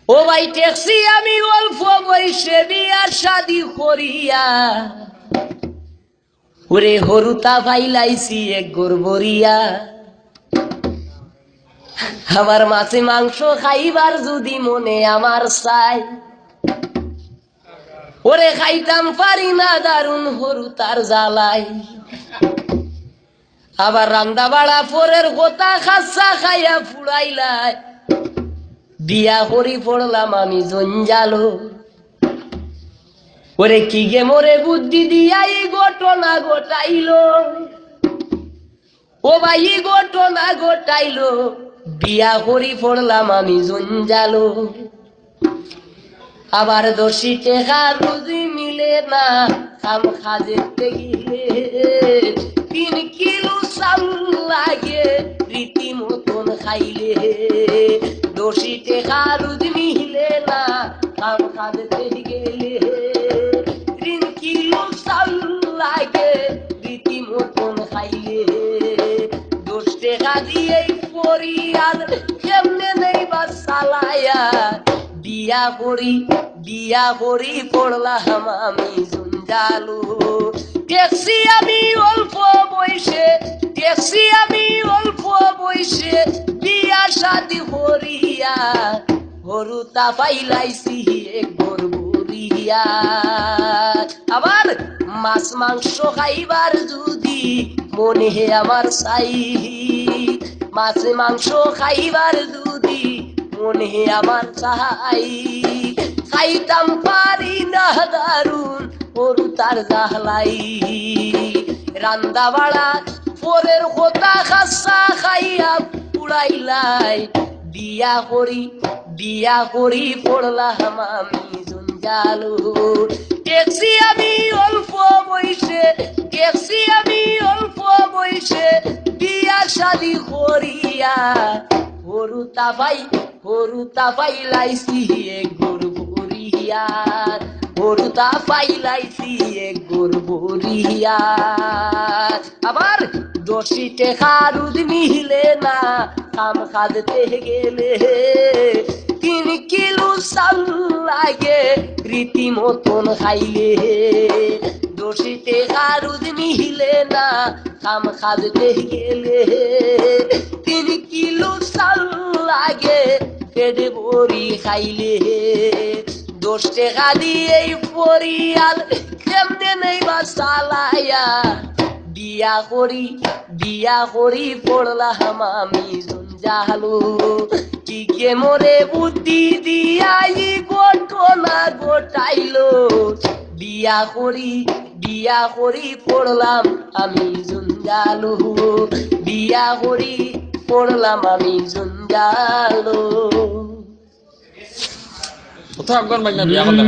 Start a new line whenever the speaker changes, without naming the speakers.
ও ভাই ট্যাক্সি আমি অল্প বয়সে বিয়া শাদি করিয়া ওরে হরুতা ফাইলাইছি এক গরবরিয়া। আমার মাছে মাংস খাইবার যদি মনে আমার চাই, ওরে খাইতাম পারি না দারুন হরুতার জ্বালাই। আবার রান্দা বাড়া পরের কথা খাসা খাইয়া ফুড়াইলাই, বিয়া করি পড়লাম আমি জঞ্জালো। ওরে কি গে মোরে বুদ্ধি দিয়া এই ঘটনা ঘটাইলো, ও ভাই এই ঘটনা ঘটাইলো, বিয়া করি পড়লাম আমি জঞ্জালো। আবার 10 টাকা রুজি মিলে না কাম খাজেতে গিলে, 3 কিলো চাল লাগে রীতি মতন খাইলে। 10 টাকা রুজি মিলে না কাম খাজেতে গেলে, 3 কিলো চাল লাগে রীতি মতন খাইলে। 10 টাকা দিয়ে পরিয়াল কেমনে নেই বা চালায়া, বিয়া করি পড়লাম আমি জঞ্জালো। ট্যাক্সি আমি অল্প বয়সে, ট্যাক্সি আমি অল্প বয়সে বিয়া শাদি করিয়া হরুতা পাইলাইছি এক গরবরিয়া। আবার মাছ মাংস খাইবার যদি মনে আমার চাই, মাছ মাংস খাইবার যদি মনে আমার চাই, খাইতাম পারি না দারুন হরুতার জ্বালাই। রান্দা বাড়া পরের কথা খাসা খাইয়া পুড়াইলাই, বিয়া করি পড়লাম আমি জঞ্জালো। ট্যাক্সি আমি অল্প বয়সে, ট্যাক্সি আমি অল্প বয়সে বিয়া শাদি করিয়া হরুতা পাইলাইছি এক গরবরিয়া, হরুতা পাইলাইছি এক গরবরিয়া। আবার 10 টাকা রুদ মিলে না কাম খাজতে গেলে, 3 কিলো চাল লাগে রীতি মতন খাইলে। 10 টাকা রুদ মিলে না কাম খাজতে গেলে, 3 কিলো চাল লাগে পেট ভরি খাইলে। 10 টাকা দিয়ে পরিয়াল কেমনে নেই বা চালায়া, বিয়া করি পড়লাম আমি জঞ্জালো। কি কে মোরে বুদ্ধি দিয়াই ঘটনা ঘটাইলো, বিয়া করি পড়লাম আমি জঞ্জালো। বিয়া করি পড়লাম আমি জঞ্জালো।
কোথাও একবার বিয়া করলাম।